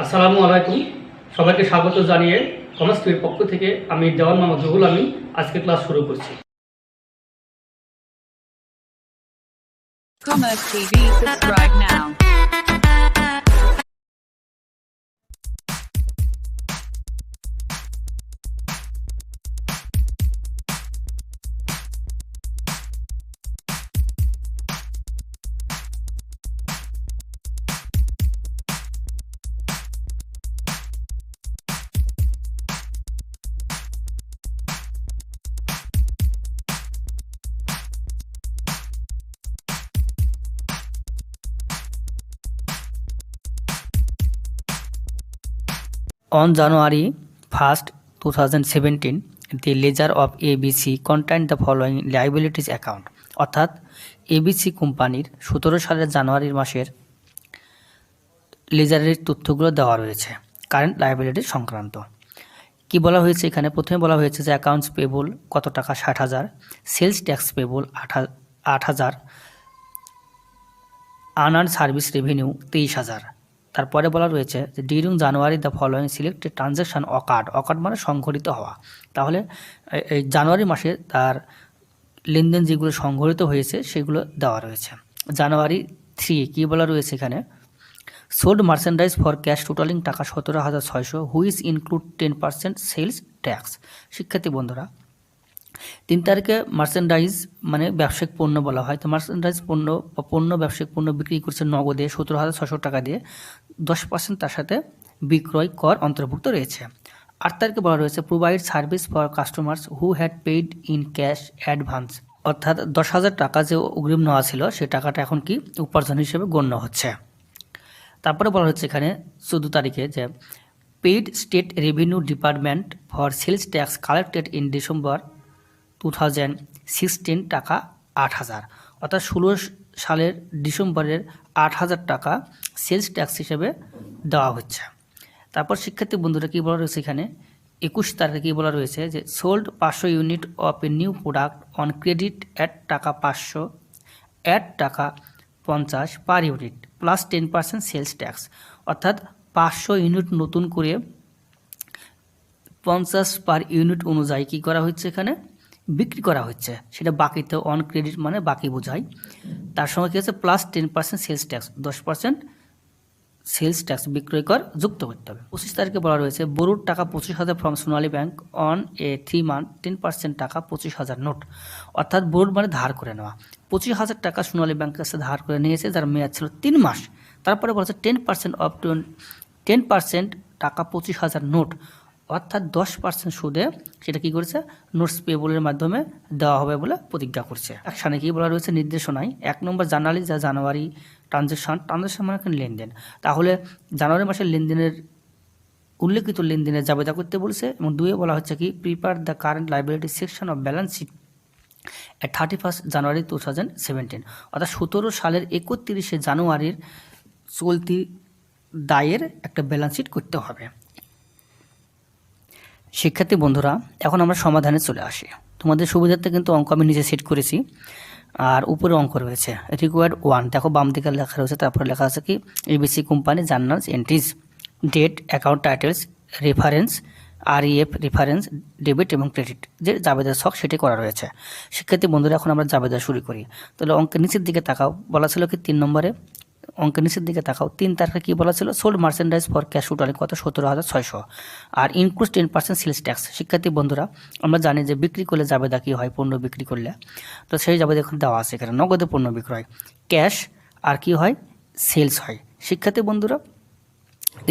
আসসালামু আলাইকুম, সবাইকে স্বাগত জানিয়ে কমার্স টিভির পক্ষ থেকে আমি দেওয়ান মোহাম্মদ রুহুল আমিন আজকে ক্লাস শুরু করছি। Commerce TV, subscribe now. On January 1st, 2017, the ledger of ABC contained the following liabilities account অর্থাৎ ABC কোম্পানির 17 সালের জানুয়ারি মাসের লেজারের তথ্যগুলো দেওয়া রয়েছে কারেন্ট লায়াবিলিটি সংক্রান্ত। কি বলা হয়েছে এখানে? প্রথমে বলা হয়েছে যে অ্যাকাউন্টস পেবল কত টাকা 60,000, sales tax payable 8,000, unearned service revenue 23,000। তারপরে বলা রয়েছে যে during January the following selected transaction occurred মানে সংঘটিত হওয়া। তাহলে এই জানুয়ারি মাসে তার লেনদেন যেগুলো সংঘটিত হয়েছে সেগুলো দেওয়া রয়েছে। জানুয়ারি 3 কী বলা রয়েছে এখানে? Sold merchandise for cash totalling টাকা 17,600 হুইচ ইনক্লুড 10% সেলস ট্যাক্স। শিক্ষার্থী বন্ধুরা, 3 তারিখে মার্চেন্ডাইজ মানে ব্যবসায়িক পণ্য বলা হয়। তো মার্চেন্ডাইজ পণ্য বা ব্যবসায়িক পণ্য বিক্রি করছে নগদে 17,600 টাকা দিয়ে, 10% তার সাথে বিক্রয় কর অন্তর্ভুক্ত রয়েছে। 8 তারিখে বলা রয়েছে provide service for customers who had paid in cash advance, অর্থাৎ 10,000 টাকা যে অগ্রিম নেওয়া ছিল সে টাকাটা এখন কি উপার্জন হিসেবে গণ্য হচ্ছে। তারপরে বলা হচ্ছে এখানে 14 তারিখে যে paid state revenue department for sales tax collected in December 2016 টাকা 8,000, অর্থাৎ 16 সালের ডিসেম্বরের 8,000 টাকা সেলস ট্যাক্স হিসেবে দেওয়া হচ্ছে। তারপর শিক্ষার্থী বন্ধুরা কী বলা রয়েছে এখানে? 21 তারিখে কী বলা রয়েছে যে sold 500 unit of a new product on credit at টাকা 500 অ্যাট টাকা 50 per unit plus 10% sales tax, অর্থাৎ 500 ইউনিট নতুন করে 50 পার ইউনিট অনুযায়ী কী করা হচ্ছে এখানে বিক্রি করা হচ্ছে। সেটা বাকিতে অন ক্রেডিট মানে বাকি বোঝায়। তার সঙ্গে কী আছে plus 10% sales tax, 10% sales tax বিক্রয় কর যুক্ত করতে হবে। 25 তারিখে বলা রয়েছে বরুড টাকা 25,000 from Sonali bank on a 3 month 10% টাকা 25,000 নোট, অর্থাৎ বরুড মানে ধার করে নেওয়া। 25,000 টাকা সোনালী ব্যাংকের কাছে ধার করে নিয়েছে, যার মেয়াদ ছিল 3 মাস। তারপরে বলা হচ্ছে 10% টাকা 25,000 নোট, অর্থাৎ 10% সুদে সেটা কী করেছে নোটস পেবলের মাধ্যমে দেওয়া হবে বলে প্রতিজ্ঞা করছে। একসাথে কী বলা রয়েছে নির্দেশনায় 1 নম্বর জার্নালি যা জানুয়ারি ট্রানজ্যাকশান মানে লেনদেন। তাহলে জানুয়ারি মাসের লেনদেনের উল্লেখিত লেনদেনের জাবেদা করতে বলছে। এবং 2 বলা হচ্ছে কি prepare the current liability section of balance sheet at 31 January 2017, অর্থাৎ 17 সালের 31 জানুয়ারির চলতি দায়ের একটা ব্যালেন্স শিট করতে হবে। শিক্ষার্থী বন্ধুরা, এখন আমরা সমাধানে চলে আসি। তোমাদের সুবিধার্থে কিন্তু অঙ্ক আমি নিজে সেট করেছি, আর উপরে অঙ্ক রয়েছে রিকোয়ার্ড 1। দেখো বাম দিকে লেখা রয়েছে, তারপরে লেখা আছে কি ABC company journals entries, date, account titles, reference, REF reference, debit এবং ক্রেডিট, যে জাবেদার ছক সেটি করা রয়েছে। শিক্ষার্থী বন্ধুরা, এখন আমরা জাবেদা শুরু করি। তাহলে অঙ্কের নিচের দিকে তাকাও, বলা ছিল কি 3 নম্বরে অঙ্কের নিচের দিকে তাকাও। 3 তারিখে কী বলা ছিল? Sold merchandise for cash totally কত 17,600 আর ইনক্লুড 10% সেলস ট্যাক্স। শিক্ষার্থী বন্ধুরা, আমরা জানি যে বিক্রি করলে জাবেদা কী হয় পণ্য বিক্রি করলে, তো সেই জাবেদা এখন দেওয়া আছে এখানে নগদে পণ্য বিক্রয় ক্যাশ আর কি হয় সেলস হয়। শিক্ষার্থী বন্ধুরা,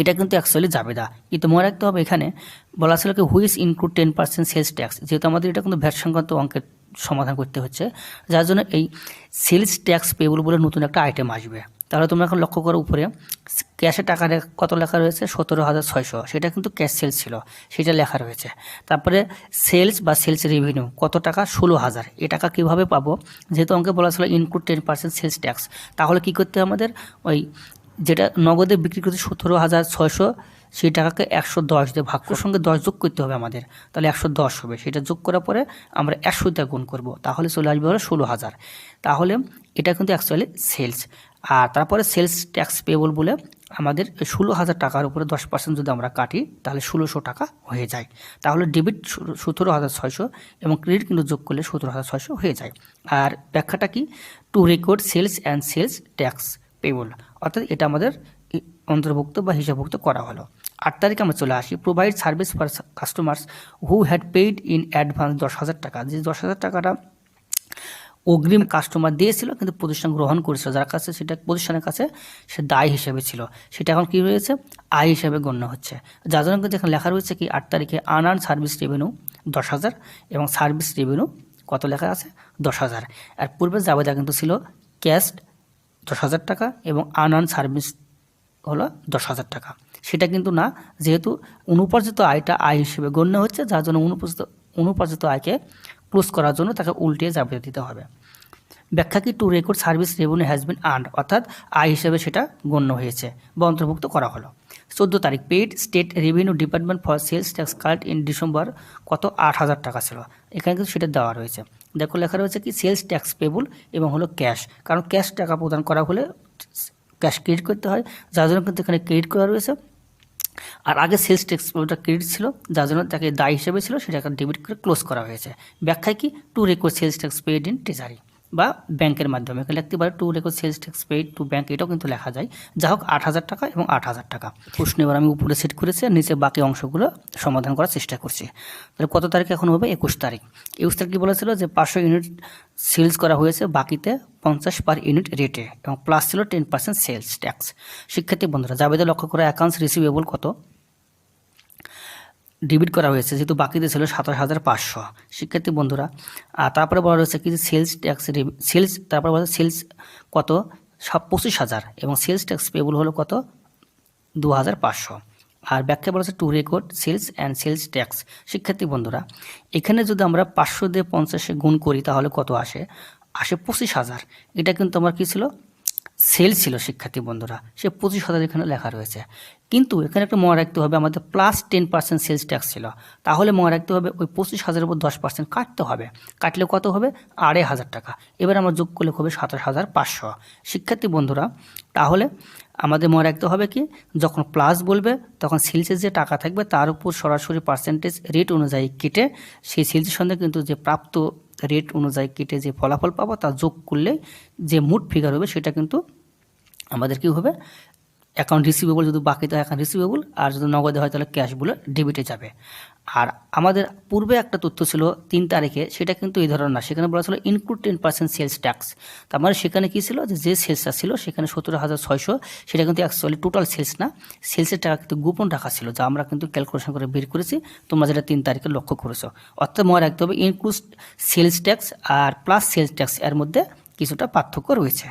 এটা কিন্তু অ্যাকচুয়ালি জাবেদা, কিন্তু মনে রাখতে হবে এখানে বলা ছিল কি হুইচ ইনক্লুড 10% সেলস ট্যাক্স, যেহেতু আমাদের এটা কিন্তু ভ্যাট সংক্রান্ত অঙ্কের সমাধান করতে হচ্ছে, যার জন্য এই সেলস ট্যাক্স পেবল বলে নতুন একটা আইটেম আসবে। তাহলে তোমরা এখন লক্ষ্য করো উপরে ক্যাশে টাকা কত লেখা রয়েছে 17,600, সেটা কিন্তু ক্যাশ সেলস ছিল, সেটা লেখা রয়েছে। তারপরে সেলস বা সেলস রেভিনিউ কত টাকা 16,000, এ টাকা কীভাবে পাবো? যেহেতু অঙ্কে বলা ছিল ইনক্লুড 10% সেলস ট্যাক্স, তাহলে কী করতে হবে আমাদের ওই যেটা নগদে বিক্রি করতে 17,600 সেই টাকাকে 110 দিয়ে ভাগ্যর সঙ্গে 10 যোগ করতে হবে আমাদের, তাহলে 110 হবে। সেটা যোগ করার পরে আমরা 100 দিয়ে গুণ করব, তাহলে চলে আসবে হলো 16,000। তাহলে এটা কিন্তু অ্যাকচুয়ালি সেলস। আর তারপরে সেলস ট্যাক্স পেবল বলে আমাদের 16,000 টাকার উপরে 10% যদি আমরা কাটি তাহলে 1600 টাকা হয়ে যায়। তাহলে ডেবিট 17,600 এবং ক্রেডিট কিন্তু যোগ করলে 17,600 হয়ে যায়। আর ব্যাখ্যাটা কি, to record sales and sales tax payable, অর্থাৎ এটা আমাদের অন্তর্ভুক্ত বা হিসাবভুক্ত করা হলো। 8 তারিখে আমরা চলে আসি, provide service for customers who had paid in advance 10,000 টাকা। যে 10,000 টাকাটা অগ্রিম কাস্টমার দিয়েছিল কিন্তু প্রতিষ্ঠান গ্রহণ করেছিল, যার কাছে সেটা প্রতিষ্ঠানের কাছে সে দায় হিসেবে ছিল, সেটা এখন কী হয়েছে, আয় হিসেবে গণ্য হচ্ছে। যার জন্য কিন্তু এখানে লেখা রয়েছে কি 8 তারিখে আনআর্ন সার্ভিস রেভিনিউ 10,000 এবং সার্ভিস রেভিনিউ কত লেখা আছে 10,000। আর পূর্বে জাবেদা কিন্তু ছিল ক্যাশ 10,000 টাকা এবং আনআর্ন সার্ভিস হলো 10,000 টাকা। সেটা কিন্তু না, যেহেতু অনুপার্জিত আয়টা আয় হিসেবে গণ্য হচ্ছে, যার জন্য অনুপার্জিত আয়কে ক্লোজ করার জন্য তাকে উল্টে জাবেদা দিতে হবে। ব্যাখ্যা কি, to record service revenue has been earned, অর্থাৎ আয় হিসেবে সেটা গণ্য হয়েছে বা অন্তর্ভুক্ত করা হলো। 14 তারিখ paid state revenue department for sales tax collect in December কত 8,000 টাকা ছিল, এখানে কিন্তু সেটা দেওয়া রয়েছে। দেখো লেখা রয়েছে কি সেলস ট্যাক্স পেবল এবং হলো ক্যাশ, কারণ ক্যাশ টাকা প্রদান করা হলে ক্যাশ ক্রেডিট করতে হয়, যার জন্য কিন্তু এখানে ক্রেডিট করা রয়েছে। আর আগে সেলস ট্যাক্স ওটা ক্রেডিট ছিল, যার জন্য তাকে দায় হিসেবে ছিল, সেটাকে ডেবিট করে ক্লোজ করা হয়েছে। ব্যাখ্যায় কি, to record sales tax paid in treasury বা ব্যাংকের মাধ্যমে, এখানে লিখতে পারে to record sales tax paid to bank, এটাও কিন্তু লেখা যায়। যা হোক 8,000 টাকা এবং 8,000 টাকা। প্রশ্ন এবার আমি উপরে সেট করেছি আর নিচে বাকি অংশগুলো সমাধান করার চেষ্টা করছি। তাহলে কত তারিখ এখন হবে 21 তারিখ। 21 তারিখ কী বলেছিল যে 500 ইউনিট সেলস করা হয়েছে, বাকিতে 50 পার ইউনিট রেটে এবং প্লাস ছিল 10% সেলস ট্যাক্স। শিক্ষার্থী বন্ধুরা জাবেদা লক্ষ্য করা অ্যাকাউন্টস রিসিভেবল কত ডেবিট করা হয়েছে, যেহেতু বাকিতে ছিল 27,500। শিক্ষার্থী বন্ধুরা তারপরে বলা রয়েছে কি যে সেলস ট্যাক্স তারপরে বলা সেলস কত 25,000 এবং সেলস ট্যাক্স পেবল হলো কত 2,500। আর ব্যাখ্যা বলেছে to record sales and sales tax. শিক্ষার্থী বন্ধুরা এখানে যদি আমরা 500 দিয়ে 50 গুণ করি তাহলে কত আসে 25,000। এটা কিন্তু আমার কী ছিল, সেল ছিল। শিক্ষার্থী বন্ধুরা সে 25,000 এখানে লেখা রয়েছে, কিন্তু এখানে একটা মনে রাখতে হবে আমাদের প্লাস 10% সেলস ট্যাক্স ছিল, তাহলে মনে রাখতে হবে ওই 25,000-এর উপর 10% কাটতে হবে, কাটলে কত হবে 2,500 টাকা। এবার আমরা যোগ করলে হবে 27,500। শিক্ষার্থী বন্ধুরা তাহলে আমাদের মনে রাখতে হবে কি, যখন প্লাস বলবে তখন সেলসের যে টাকা থাকবে তার উপর সরাসরি পার্সেন্টেজ রেট অনুযায়ী কেটে সেই সেলসের সঙ্গে কিন্তু যে প্রাপ্ত রেট অনুযায়ী কেটে যে ফলাফল পাবো তা যোগ করলে যে মোট ফিগার হবে সেটা কিন্তু আমাদের কী হবে, অ্যাকাউন্ট রিসিভেবল যদি বাকি তো অ্যাকাউন্ট রিসিভেবল, আর যদি নগদে হয় তাহলে ক্যাশ বলে ডেবিটে যাবে। আর আমাদের পূর্বে একটা তথ্য ছিল 3 তারিখে, সেটা কিন্তু এই ধরনের না, সেখানে বলা ছিল ইনক্লুড 10% সেলস ট্যাক্স। তার মানে সেখানে কী ছিল যে সেলসটা ছিল সেখানে 17,600, সেটা কিন্তু অ্যাকচুয়ালি টোটাল সেলস না, সেলসের টাকা কিন্তু গোপন রাখা ছিল, যা আমরা কিন্তু ক্যালকুলেশন করে বের করেছি, তোমরা যেটা 3 তারিখে লক্ষ্য করেছো। অর্থাৎ মনে রাখতে হবে ইনক্লুড সেলস ট্যাক্স আর প্লাস সেলস ট্যাক্স এর মধ্যে কিছুটা পার্থক্য রয়েছে।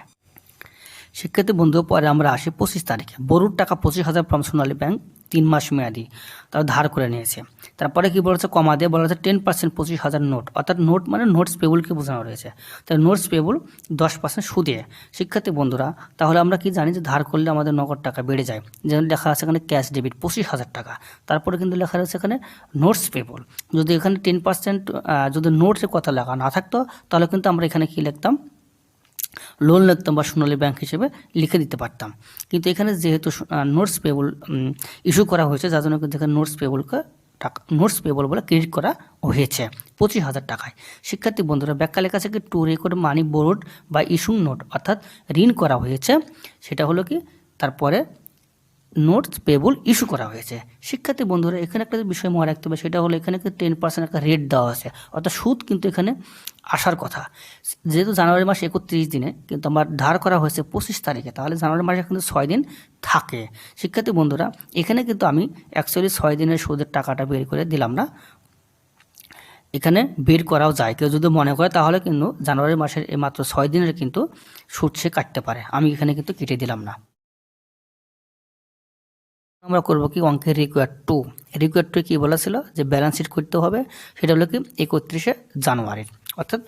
শিক্ষার্থী বন্ধু পরে আমরা আসি 25 তারিখে, বরুর টাকা 25,000 ফ্রম সোনালী ব্যাংক 3 মাস মেয়াদি তারা ধার করে নিয়েছে। তারপরে কি বলেছে কমা দিয়ে বলা হচ্ছে 10% 25,000 নোট, অর্থাৎ নোট মানে নোটস পেবলকে বোঝানো রয়েছে, তাই নোটস পেবল 10% সুদে। শিক্ষার্থী বন্ধুরা তাহলে আমরা কি জানি যে ধার করলে আমাদের নগদ টাকা বেড়ে যায়, যেমন লেখা আছে এখানে ক্যাশ ডেবিট 25,000 টাকা, তারপরে কিন্তু লেখা রয়েছে এখানে নোটস পেবল। যদি এখানে 10% যদি নোটসের কথা লেখা না থাকতো তাহলে কিন্তু আমরা এখানে কি লিখতাম, লোন লিখতাম বা সোনালী ব্যাংক হিসেবে লিখে দিতে পারতাম। কিন্তু এখানে যেহেতু নোটস পেবল ইস্যু করা হয়েছে, যার জন্য কিন্তু এখানে নোটস পেবল বলে ক্রেডিট করা হয়েছে 25,000 টাকায়। শিক্ষার্থী বন্ধুরা ব্যাখ্যা লেখা আছে কি টু রেকর্ড মানি বোরোড বা ইস্যু নোট, অর্থাৎ ঋণ করা হয়েছে, সেটা হলো কি তারপরে নোটস পেবল ইস্যু করা হয়েছে। শিক্ষার্থী বন্ধুরা এখানে একটা বিষয় মনে রাখতে হবে, সেটা হলো এখানে 10% একটা রেট দেওয়া আছে, অর্থাৎ সুদ কিন্তু এখানে আসার কথা। যেহেতু জানুয়ারি মাস 31 দিনে কিন্তু আমার ধার করা হয়েছে 25 তারিখে, তাহলে জানুয়ারি মাসে কিন্তু 6 দিন থাকে। শিক্ষার্থী বন্ধুরা এখানে কিন্তু আমি অ্যাকচুয়ালি 6 দিনের সুদের টাকাটা বের করে দিলাম না, এখানে বের করাও যায়, কেউ যদি মনে করে তাহলে কিন্তু জানুয়ারি মাসের মাত্র 6 দিনের কিন্তু সুদ সে কাটতে পারে, আমি এখানে কিন্তু কেটে দিলাম না। আমরা করবো কি অঙ্কের রিকোয়ার্ড 2 কী বলেছিল যে ব্যালেন্স শিট করতে হবে, সেটা হলো কি 31শে জানুয়ারির, অর্থাৎ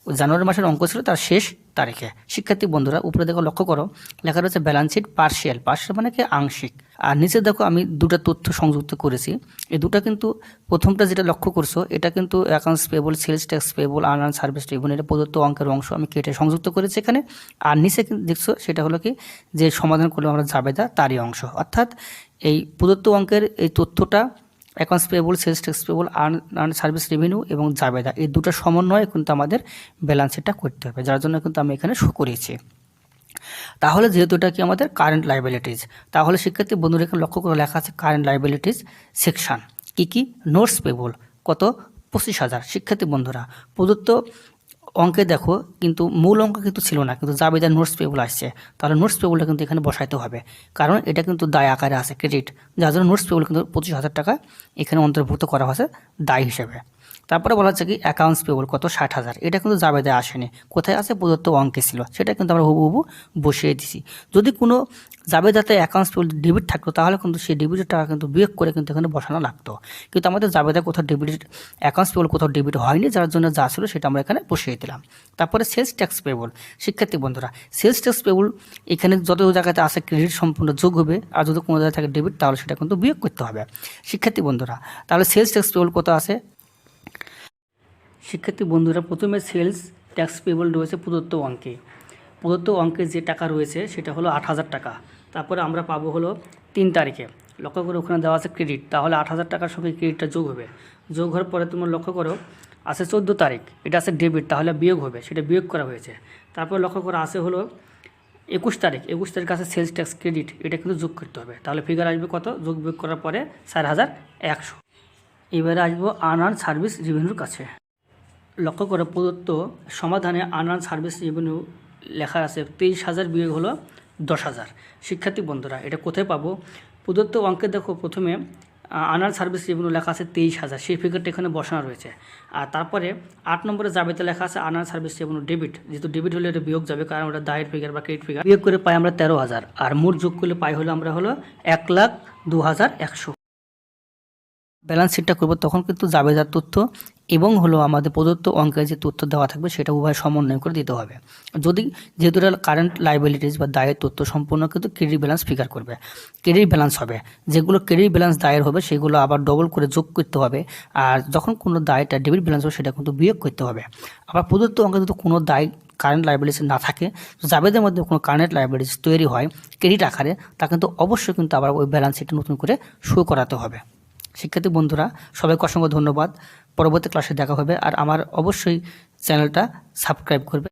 জানুয়ারি মাসের অঙ্ক ছিল তার শেষ তারিখে। শিক্ষার্থী বন্ধুরা উপরে দেখো লক্ষ্য করো, লেখা রয়েছে ব্যালেন্স শিট পার্শিয়াল মানে কি আংশিক। আর নিচে দেখো আমি দুটো তথ্য সংযুক্ত করেছি। এই দুটো কিন্তু প্রথমটা যেটা লক্ষ্য করছো এটা কিন্তু accounts payable, sales tax payable, earn service revenue, এটা প্রদত্ত অঙ্কের অংশ আমি কেটে সংযুক্ত করেছি এখানে। আর নিচে কিন্তু দেখছো সেটা হলো কি যে সমাধান করলে আমরা জাবেদা তারই অংশ, অর্থাৎ এই প্রদত্ত অঙ্কের এই তথ্যটা accounts payable, sales tax payable, earn service revenue এবং জাবেদা এই দুটো সমন্বয়ে কিন্তু আমাদের ব্যালেন্স শিটটা করতে হবে, যার জন্য কিন্তু আমি এখানে শো করেছি। তাহলে যেহেতু এটা কি আমাদের কারেন্ট লাইবিলিটিস, তাহলে শিক্ষার্থী বন্ধুরা এখানে লক্ষ্য করে লেখা আছে কারেন্ট লাইবিলিটিস সেকশন কি নোটস পেবল কত 25,000। শিক্ষার্থী বন্ধুরা প্রদত্ত অঙ্কে দেখো কিন্তু মূল অঙ্ক কিন্তু ছিল না, কিন্তু জাবেদার নোটস পেবল আসছে, তাহলে নোটস পেবলটা কিন্তু এখানে বসাইতে হবে, কারণ এটা কিন্তু দায় আকারে আছে ক্রেডিট, যার জন্য নোটস পেবল কিন্তু 25,000 টাকা এখানে অন্তর্ভুক্ত করা হয়েছে দায় হিসেবে। তারপরে বলা হচ্ছে কি অ্যাকাউন্টস পেবল কত 60,000, এটা কিন্তু জাবেদায় আসেনি, কোথায় আছে প্রদত্ত অঙ্কে ছিল, সেটা কিন্তু আমরা হুবহু বসিয়ে দিছি। যদি কোনো জাবেদাতে অ্যাকাউন্টস পেবল ডেবিট থাকতো তাহলে কিন্তু সেই ডেবিটের টাকা কিন্তু বিয়োগ করে কিন্তু এখানে বসানো লাগতো, কিন্তু আমাদের জাবেদা কোথাও ডেবিট, অ্যাকাউন্টস পেবল কোথাও ডেবিট হয়নি, যার জন্য যা ছিল সেটা আমরা এখানে বসিয়ে দিলাম। তারপরে সেলস ট্যাক্স পেবল। শিক্ষার্থী বন্ধুরা সেলস ট্যাক্স পেবল এখানে যত জায়গাতে আছে ক্রেডিট সম্পূর্ণ যোগ হবে, আর যদি কোনো জায়গায় থাকে ডেবিট তাহলে সেটা কিন্তু বিয়োগ করতে হবে। শিক্ষার্থী বন্ধুরা তাহলে সেলস ট্যাক্স পেবল কত আছে? শিক্ষার্থী বন্ধুরা প্রথমে সেলস ট্যাক্স পেবল রয়েছে প্রদত্ত অঙ্কে যে টাকা রয়েছে সেটা হলো 8,000 টাকা। তারপরে আমরা পাবো হলো 3 তারিখে, লক্ষ্য করে ওখানে দেওয়া আছে ক্রেডিট, তাহলে 8,000 টাকার সঙ্গে ক্রেডিটটা যোগ হবে, যোগ হওয়ার পরে তোমরা লক্ষ্য করো আছে 14 তারিখ, এটা আছে ডেবিট, তাহলে বিয়োগ হবে, সেটা বিয়োগ করা হয়েছে। তারপরে লক্ষ্য করা আছে হলো 21 তারিখ আছে সেলস ট্যাক্স ক্রেডিট, এটা কিন্তু যোগ করতে হবে, তাহলে ফিগার আসবে কত, যোগ বিয়োগ করার পরে 4,100। এবারে আসবো আনআর্ন সার্ভিস রেভিনিউর কাছে। লক্ষ্য করে প্রদত্ত সমাধানে আনআর্ন সার্ভিস রেভিনিউ লেখা আছে 23,000 বিয়োগ হলো 10,000। শিক্ষার্থী বন্ধুরা এটা কোথায় পাবো? প্রদত্ত অঙ্কে দেখো প্রথমে আনআর্ন সার্ভিস রেভিনিউ লেখা আছে 23,000, সেই ফিগারটা এখানে বসানো রয়েছে। আর তারপরে 8 নম্বরে জাবেতে লেখা আছে আনআর্ন সার্ভিস রেভিনিউ ডেবিট, যেহেতু ডেবিট হলে এটা বিয়োগ যাবে, কারণ ওটা দায়ের ফিগার বা ক্রেডিট ফিগার, বিয়োগ করে পাই আমরা 13,000, আর মোট যোগ করলে পাই হলো আমরা হলো 1,02,100। ব্যালেন্স শিটটা করবো তখন কিন্তু জাবেদার তথ্য এবং হলো আমাদের প্রদত্ত অঙ্কের যে তথ্য দেওয়া থাকবে সেটা উভয় সমন্বয় করে দিতে হবে। যেহেতু এটা কারেন্ট লাইবিলিটিস বা দায়ের তথ্য সম্পূর্ণ কিন্তু ক্রেডিট ব্যালেন্স ফিগার করবে, ক্রেডিট ব্যালেন্স হবে, যেগুলো ক্রেডিট ব্যালেন্স দায়ের হবে সেগুলো আবার ডবল করে যোগ করতে হবে, আর যখন কোনো দায়টা ডেবিট ব্যালেন্স হবে সেটা কিন্তু বিয়োগ করতে হবে। আবার প্রদত্ত অঙ্কে যদি কোনো দায় কারেন্ট লাইবিলিটিস না থাকে, জাবেদের মধ্যে কোনো কারেন্ট লাইবিলিটিস তৈরি হয় ক্রেডিট আকারে, তা কিন্তু অবশ্যই কিন্তু আবার ওই ব্যালেন্স শিটটা নতুন করে শো করাতে হবে। শিক্ষার্থী বন্ধুরা সবাইকে অসংখ্য ধন্যবাদ, পরবর্তী ক্লাসে দেখা হবে, আর আমার অবশ্যই চ্যানেলটা সাবস্ক্রাইব করবে।